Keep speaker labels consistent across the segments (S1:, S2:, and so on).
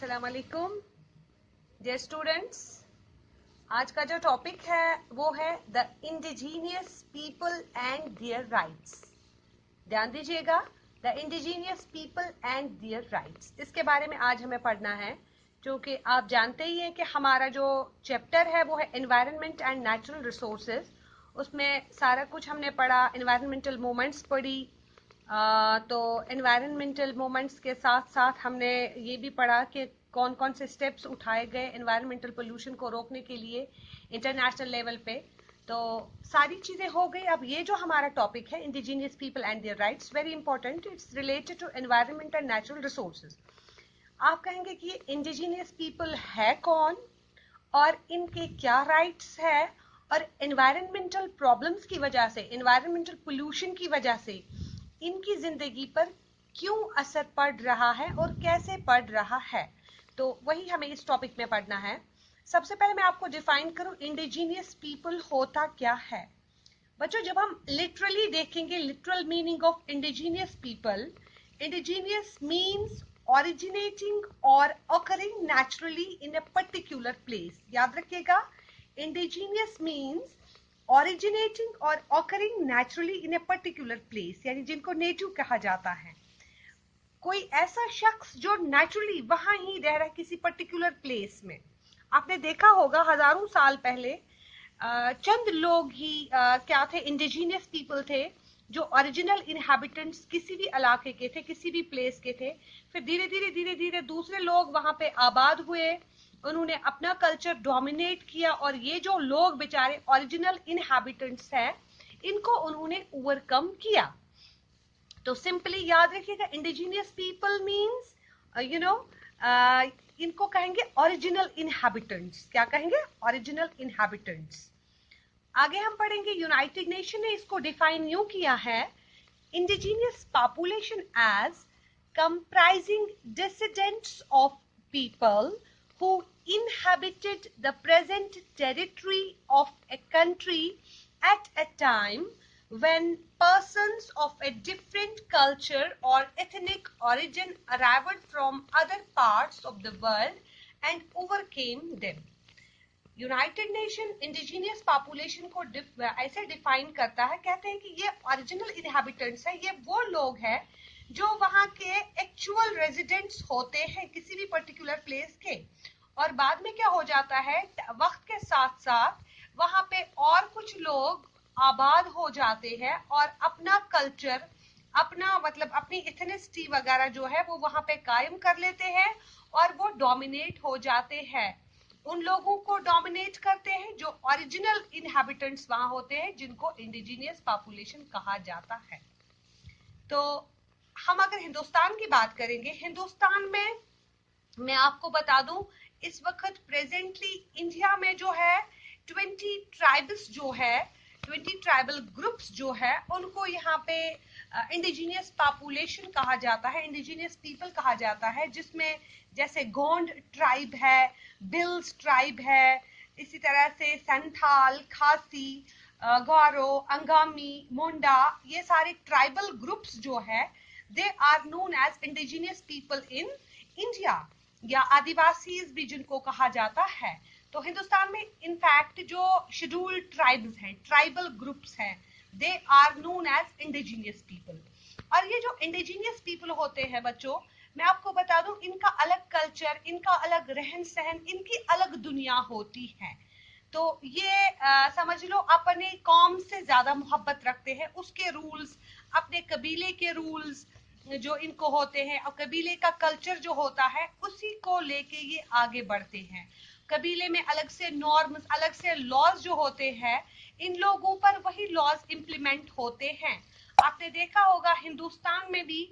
S1: अस्सलाम वालेकुम dear students. आज का जो टॉपिक है वो है the indigenous people and their rights. ध्यान दीजिएगा, the indigenous people and their rights, इसके बारे में आज हमें पढ़ना है। क्योंकि आप जानते ही हैं कि हमारा जो चैप्टर है वो है एनवायरनमेंट एंड नेचुरल रिसोर्सेज। उसमें सारा कुछ हमने पढ़ा, एनवायरनमेंटल मूवमेंट्स पढ़ी। तो एनवायरनमेंटल मूवमेंट्स के साथ साथ हमने ये भी पढ़ा कि कौन कौन से स्टेप्स उठाए गए एनवायरनमेंटल पोल्यूशन को रोकने के लिए इंटरनेशनल लेवल पे। तो सारी चीजें हो गई। अब ये जो हमारा टॉपिक है indigenous people and their rights, very important, it's related to environment and natural resources. आप कहेंगे कि ये इंडिजीनियस पीपल है कौन और इनके क्या राइट्स है, और एनवायरनमेंटल प्रॉब्लम्स की वजह से, एनवायरनमेंटल पोल्यूशन की वजह से इनकी जिंदगी पर क्यों असर पड़ रहा है और कैसे पड़ रहा है। तो वही हमें इस टॉपिक में पढ़ना है। सबसे पहले मैं आपको डिफाइन करूं इंडिजीनियस पीपल होता क्या है। बच्चों, जब हम लिटरली देखेंगे literal meaning of indigenous people, indigenous means originating or occurring naturally in a particular place। याद रखिएगा, indigenous means originating or occurring naturally in a particular place, यानी जिनको नेटिव कहा जाता है। कोई ऐसा शख्स जो नेचुरली वहां ही रह रहा है किसी पर्टिकुलर प्लेस में। आपने देखा होगा हजारों साल पहले चंद लोग ही क्या थे, इंडिजीनियस पीपल थे, जो ओरिजिनल इनहैबिटेंट्स किसी भी इलाके के थे, किसी भी प्लेस के थे। फिर धीरे धीरे दूसरे लोग वहां पे आबाद हुए, उन्होंने अपना कल्चर डोमिनेट किया, और ये जो लोग बेचारे ओरिजिनल इनहैबिटेंट्स हैं, इनको उन्होंने ओवरकम किया। तो सिंपली याद रखिएगा, इंडिजीनियस पीपल मीन्स इनको कहेंगे ओरिजिनल इनहैबिटेंट्स। क्या कहेंगे? Original inhabitants. आगे हम पढ़ेंगे, यूनाइटेड नेशन ने इसको डिफाइन यूं किया है, indigenous population as comprising descendants of people who inhabited the present territory of a country at a time when persons of a different culture or ethnic origin arrived from other parts of the world and overcame them। United nation indigenous population को ऐसे define करता है, कहते हैं कि ये original inhabitants है, ये वो लोग हैं जो वहां के एक्चुअल रेजिडेंट्स होते हैं किसी भी पर्टिकुलर प्लेस के, और बाद में क्या हो जाता है, वक्त के साथ साथ वहां पे और कुछ लोग आबाद हो जाते हैं और अपना कल्चर, अपना मतलब अपनी इथनिसिटी वगैरह जो है वो वहां पे कायम कर लेते हैं, और वो डोमिनेट हो जाते हैं। उन लोगों को डोमिनेट करते हैं जो ओरिजिनल इनहैबिटेंट्स वहां होते हैं, जिनको इंडिजीनियस पॉपुलेशन कहा जाता है। तो हम अगर हिंदुस्तान की बात करेंगे, हिंदुस्तान में मैं आपको बता दूं, इस वक्त प्रेजेंटली इंडिया में जो है 20 ट्राइब्स जो है, 20 ट्राइबल ग्रुप्स जो है, उनको यहाँ पे इंडिजीनियस पॉपुलेशन कहा जाता है, इंडिजीनियस पीपल कहा जाता है, जिसमें जैसे गोंड ट्राइब है, बिल्स ट्राइब है, इसी तरह से संथाल, खासी, गारो, अंगामी, मुंडा, ये सारे ट्राइबल ग्रुप्स जो है, they are known as indigenous people in India, या आदिवासीज भी जिनको कहा जाता है। तो हिंदुस्तान में इनफैक्ट जो शेड्यूल्ड ट्राइब्स हैं, ट्राइबल ग्रुप्स हैं, they are known as indigenous people. और ये जो इंडिजीनियस पीपल होते हैं बच्चों, मैं आपको बता दूं, इनका अलग कल्चर, इनका अलग रहन सहन, इनकी अलग दुनिया होती है। तो ये समझ लो अपने कौम से ज्यादा मोहब्बत रखते हैं, उसके रूल्स, अपने कबीले के रूल्स जो इनको होते हैं, और कबीले का कल्चर जो होता है उसी को लेके ये आगे बढ़ते हैं। कबीले में अलग से नॉर्म्स, अलग से लॉज जो होते हैं, इन लोगों पर वही लॉज इंप्लीमेंट होते हैं। आपने देखा होगा हिंदुस्तान में भी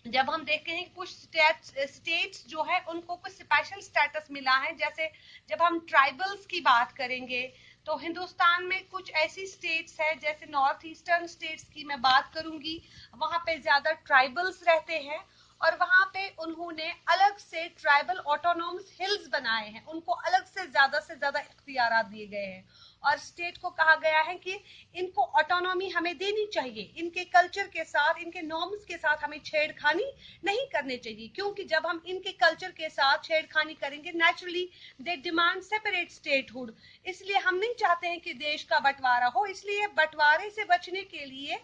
S1: जब हम देखते हैं कुछ स्टेट्स जो है उनको कुछ स्पेशल स्टेटस मिला है, जैसे जब हम ट्राइबल्स की बात करेंगे तो हिंदुस्तान में कुछ ऐसी स्टेट्स है, जैसे नॉर्थ ईस्टर्न स्टेट्स की मैं बात करूंगी, वहां पे ज्यादा ट्राइबल्स रहते हैं, और वहां पे उन्होंने अलग से ट्राइबल ऑटोनॉमस हिल्स बनाए हैं, उनको अलग से ज्यादा इख्तियारात दिए गए हैं और स्टेट को कहा गया है कि इनको ऑटोनॉमी हमें देनी चाहिए, इनके कल्चर के साथ, इनके नॉर्म्स के साथ हमें छेड़खानी नहीं करनी चाहिए, क्योंकि जब हम इनके कल्चर के साथ छेड़खानी करेंगे naturally they demand separate statehood. इसलिए हम नहीं चाहते हैं कि देश का बंटवारा हो, इसलिए बंटवारे से बचने के लिए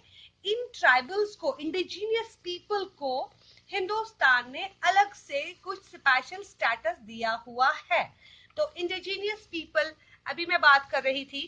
S1: इन ट्राइबल्स को, इंडिजीनियस पीपल को हिंदुस्तान ने अलग से कुछ स्पेशल स्टेटस दिया हुआ है। तो इंडिजीनियस पीपल, अभी मैं बात कर रही थी,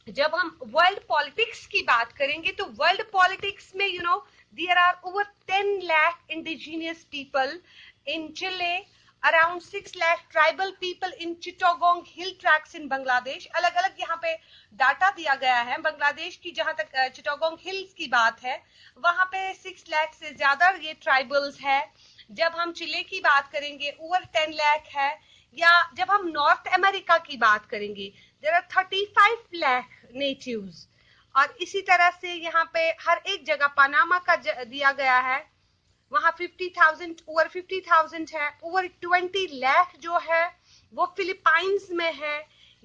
S1: जब हम वर्ल्ड पॉलिटिक्स की बात करेंगे तो वर्ल्ड पॉलिटिक्स में there are over 10 lakh indigenous people in Chile, around 6 lakh tribal people in Chittagong Hill Tracts in Bangladesh. अलग अलग यहाँ पे डाटा दिया गया है। बांग्लादेश की जहां तक चिटागोंग हिल्स की बात है, वहां पे 6 लाख से ज्यादा ये ट्राइबल्स है। जब हम चिले की बात करेंगे ओवर 10 लाख है, या जब हम नॉर्थ अमेरिका की बात करेंगे देयर आर 35 लाख नेटिव्स। और इसी तरह से यहाँ पे हर एक जगह पनामा का दिया गया है, वहां 50,000 ओवर 50,000 है। ओवर 20 लाख जो है वो फिलीपाइंस में है,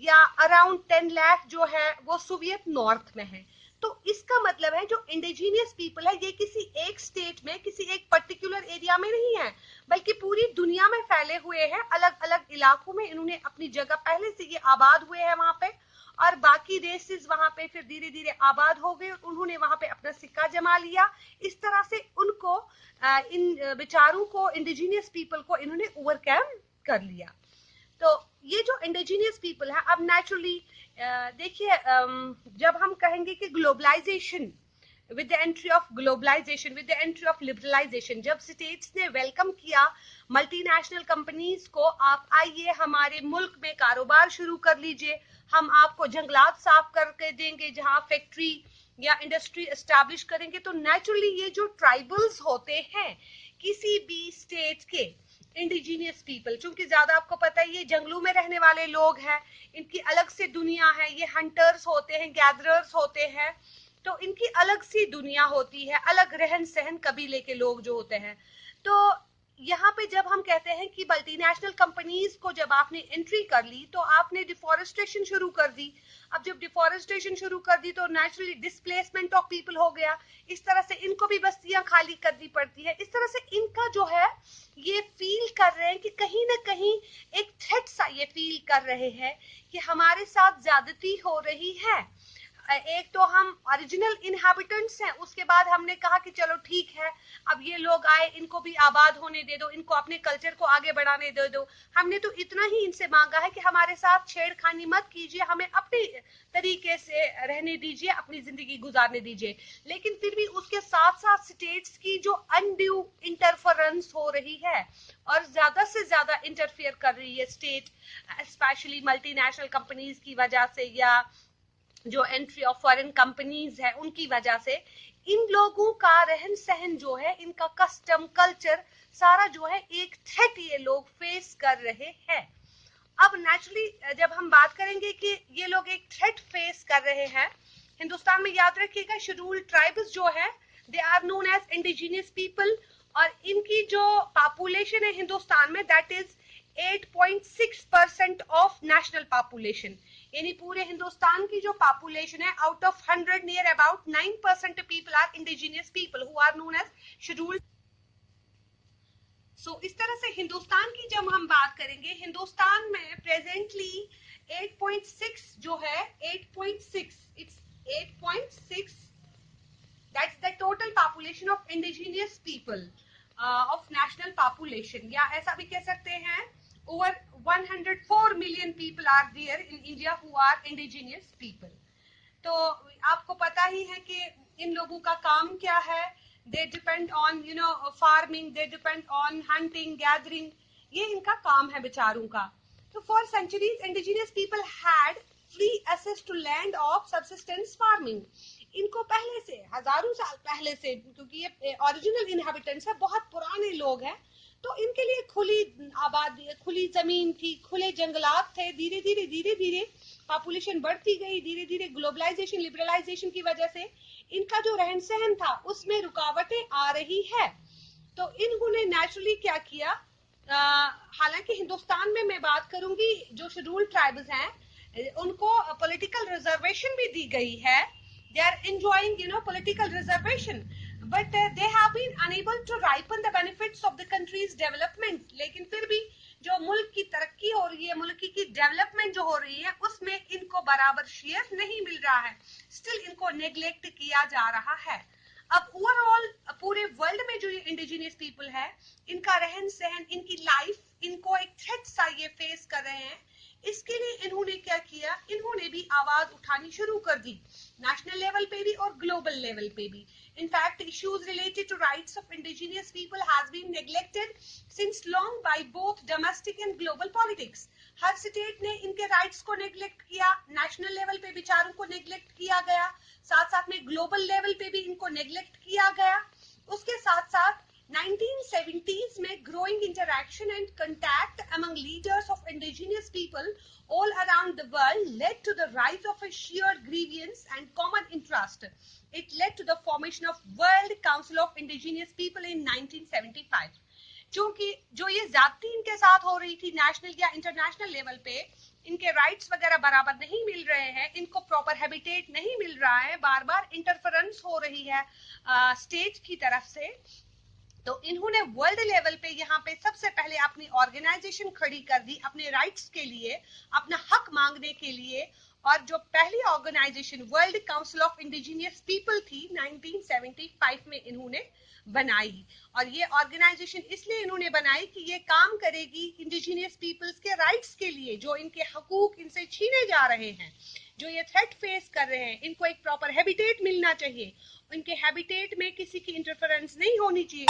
S1: या अराउंड 10 लाख जो है वो सोवियत नॉर्थ में है। तो इसका मतलब है जो इंडिजीनियस पीपल है ये किसी एक स्टेट में, किसी एक पर्टिकुलर एरिया में नहीं है, बल्कि पूरी दुनिया में फैले हुए हैं। अलग अलग इलाकों में इन्होंने अपनी जगह, पहले से ये आबाद हुए हैं वहां पे, और बाकी रेसेस वहां पे फिर धीरे धीरे आबाद हो गए, उन्होंने वहां पे अपना सिक्का जमा लिया। इस तरह से उनको, इन बेचारों को, इंडिजीनियस पीपल को इन्होंने ओवरकम कर लिया। तो ये जो इंडिजीनियस पीपल है, अब नेचुरली देखिए, जब हम कहेंगे कि globalisation, with the entry of globalization, with the entry of liberalization, जब स्टेट्स ने वेलकम किया मल्टीनेशनल कंपनीज को, आप आइए हमारे मुल्क में कारोबार शुरू कर लीजिए, हम आपको जंगलात साफ करके देंगे, जहां फैक्ट्री या इंडस्ट्री एस्टैब्लिश करेंगे, तो नेचुरली ये जो ट्राइबल्स होते हैं किसी भी स्टेट के इंडिजीनियस पीपल, चूंकि ज्यादा आपको पता है ये जंगलों में रहने वाले लोग हैं, इनकी अलग से दुनिया है, ये हंटर्स होते हैं, गैदरर्स होते हैं, तो इनकी अलग सी दुनिया होती है, अलग रहन सहन कबीले के लोग जो होते हैं। तो यहाँ पे जब हम कहते हैं कि मल्टीनेशनल कंपनीज को जब आपने एंट्री कर ली तो आपने डिफॉरेस्टेशन शुरू कर दी। अब जब डिफॉरेस्टेशन शुरू कर दी तो नेचुरली डिस्प्लेसमेंट ऑफ पीपल हो गया, इस तरह से इनको भी बस्तियां खाली करनी पड़ती है। इस तरह से इनका जो है ये फील कर रहे हैं कि कहीं ना कहीं एक थ्रेट सा ये फील कर रहे हैं कि हमारे साथ ज्यादती हो रही है। एक तो हम ओरिजिनल इनहैबिटेंट्स हैं, उसके बाद हमने कहा कि चलो ठीक है, अब ये लोग आए, इनको भी आबाद होने दे दो, इनको अपने कल्चर को आगे बढ़ाने दे दो। हमने तो इतना ही इनसे मांगा है कि हमारे साथ छेड़खानी मत कीजिए, हमें अपने तरीके से रहने दीजिए, अपनी जिंदगी गुजारने दीजिए। लेकिन फिर भी उसके साथ साथ स्टेट्स की जो अनड्यू इंटरफेरेंस हो रही है और ज्यादा से ज्यादा इंटरफेयर कर रही है स्टेट, स्पेशली मल्टीनेशनल कंपनीज की वजह से, या जो एंट्री ऑफ फॉरेन कंपनीज है उनकी वजह से, इन लोगों का रहन सहन जो है, इनका कस्टम कल्चर सारा जो है एक थ्रेट ये लोग फेस कर रहे हैं। अब नेचुरली जब हम बात करेंगे कि ये लोग एक थ्रेट फेस कर रहे हैं, हिंदुस्तान में याद रखिएगा शेड्यूल्ड ट्राइब्स जो है they are known as indigenous people, और इनकी जो पॉपुलेशन है हिंदुस्तान में that is 8.6% of national population, यानी पूरे हिंदुस्तान की जो पॉपुलेशन है out of 100 near about 9% people are indigenous people who are known as scheduled. So इस तरह से हिंदुस्तान की जब हम बात करेंगे, हिंदुस्तान में प्रेजेंटली 8.6 जो है 8.6, it's 8.6, that's the total population of indigenous people of national population, या ऐसा भी कह सकते हैं over 104 million people are there in India who are indigenous people. तो आपको पता ही है कि इन लोगों का काम क्या है, they depend on farming, they depend on hunting, gathering, ये इनका काम है बेचारों का। तो for centuries indigenous people had free access to land of subsistence farming, इनको पहले से, हजारों साल पहले से, क्योंकि ये ओरिजिनल इनहैबिटेंट्स है, बहुत पुराने लोग हैं, तो इनके लिए खुली आबादी, खुली जमीन थी, खुले जंगलात थे। धीरे धीरे पॉपुलेशन बढ़ती गई, धीरे धीरे ग्लोबलाइजेशन, लिबरलाइजेशन की वजह से इनका जो रहन सहन था उसमें रुकावटें आ रही है। तो इन्होंने नेचुरली क्या किया, हालांकि हिंदुस्तान में मैं बात करूंगी, जो शेड्यूल्ड ट्राइब्स हैं उनको पॉलिटिकल रिजर्वेशन भी दी गई है, they are enjoying political reservation, but they have been unable to ripen the benefits of the country's development. लेकिन फिर भी जो मुल्क की तरक्की हो रही है, मुल्क की डेवलपमेंट जो हो रही है, उसमें इनको बराबर शेयर नहीं मिल रहा है, स्टिल इनको नेग्लेक्ट किया जा रहा है। अब ओवरऑल पूरे वर्ल्ड में जो ये इंडिजिनियस पीपल है, इनका रहन सहन, इनकी लाइफ, इनको एक थ्रेट सा ये फेस कर रहे हैं। इसके लिए इन्होंने क्या किया, इन्होंने भी आवाज उठानी शुरू कर दी, नेशनल लेवल पे भी और ग्लोबल लेवल पे भी। In fact issues related to rights of indigenous people has been neglected since long by both domestic and global politics. हर स्टेट ने इनके राइट्स को नेग्लेक्ट किया, नेशनल लेवल पे विचारों को नेग्लेक्ट किया गया, साथ साथ में ग्लोबल लेवल पे भी इनको नेग्लेक्ट किया गया। उसके साथ साथ 1970s में growing interaction and contact among leaders of indigenous people all around the world led to the rise of a shared grievance and common interest. It led to the formation of World Council of Indigenous People in 1975. क्योंकि जो ये ज्यादती इनके साथ हो रही थी national या इंटरनेशनल लेवल पे, इनके राइट्स वगैरह बराबर नहीं मिल रहे हैं, इनको प्रॉपर हैबिटेट नहीं मिल रहा है, बार बार इंटरफेरेंस हो रही है स्टेट की तरफ से, तो इन्होंने वर्ल्ड लेवल पे यहाँ पे सबसे पहले अपनी ऑर्गेनाइजेशन खड़ी कर दी अपने राइट्स के लिए, अपना हक मांगने के लिए। और जो पहली organisation World Council of indigenous People थी 1975 में इन्होंने बनाई। और ये ऑर्गेनाइजेशन इसलिए इन्होंने बनाई कि ये काम करेगी इंडिजिनियस पीपल्स के राइट्स के लिए, जो इनके हकूक इनसे छीने जा रहे हैं, जो ये थ्रेट फेस कर रहे हैं, इनको एक प्रॉपर हैबिटेट मिलना चाहिए, इनके हैबिटेट में किसी की इंटरफेरेंस नहीं होनी चाहिए,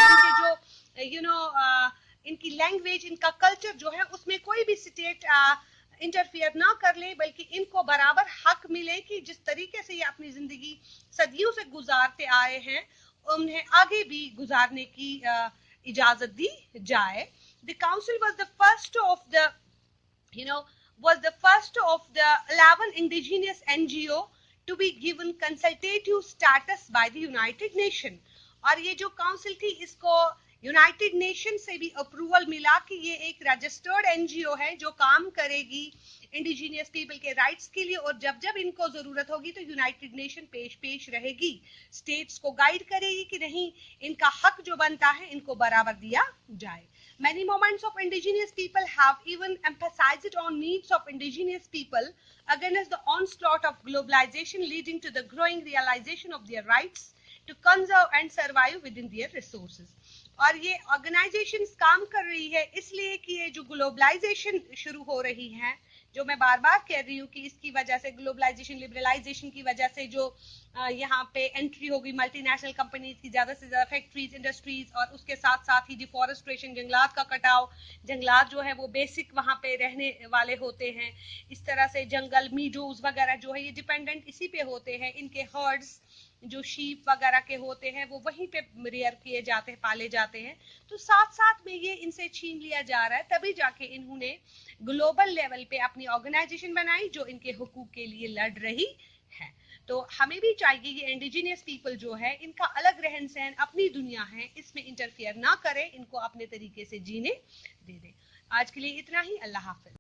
S1: इनके जो इनकी लैंग्वेज, इनका कल्चर जो है उसमें कोई भी स्टेट इंटरफियर ना कर ले, बल्कि इनको बराबर हक मिले कि जिस तरीके से ये अपनी जिंदगी सदियों से गुजारते आए हैं, उन्हें आगे भी गुजारने की इजाजत दी जाए। The council was the first of the 11 indigenous NGO to be given consultative status by the United Nation. और ये जो काउंसिल थी, इसको यूनाइटेड नेशन से भी अप्रूवल मिला कि ये एक रजिस्टर्ड एनजीओ है जो काम करेगी इंडिजिनियस पीपल के राइट्स के लिए, और जब जब इनको जरूरत होगी तो यूनाइटेड नेशन पेश रहेगी, स्टेट्स को गाइड करेगी कि नहीं, इनका हक जो बनता है इनको बराबर दिया जाए। Many movements of indigenous people have even emphasized on needs of indigenous people against the onslaught of globalization, leading to the growing realization of their rights to conserve and survive within their resources. और ये organisations काम कर रही है इसलिए कि ये जो ग्लोबलाइजेशन शुरू हो रही है, जो मैं बार बार कह रही हूँ कि इसकी वजह से, ग्लोबलाइजेशन लिबरलाइजेशन की वजह से जो यहाँ पे एंट्री होगी मल्टीनेशनल कंपनीज की, ज्यादा से ज्यादा फैक्ट्रीज, इंडस्ट्रीज, और उसके साथ साथ ही डिफॉरेस्ट्रेशन, जंगलात का कटाव, जंगलात जो है वो बेसिक वहाँ पे रहने वाले होते हैं, इस तरह से जंगल मीडोज वगैरह जो है ये डिपेंडेंट इसी पे होते हैं, इनके हर्ड्स जो शीप वगैरह के होते हैं वो वहीं पे रियर किए जाते हैं, पाले जाते हैं, तो साथ साथ में ये इनसे छीन लिया जा रहा है। तभी जाके इन्होंने ग्लोबल लेवल पे अपनी ऑर्गेनाइजेशन बनाई जो इनके हुकूक के लिए लड़ रही है। तो हमें भी चाहिए ये इंडिजिनियस पीपल जो है, इनका अलग रहन सहन, अपनी दुनिया है, इसमें इंटरफियर ना करें, इनको अपने तरीके से जीने दे दें। आज के लिए इतना ही, अल्लाह हाफिज।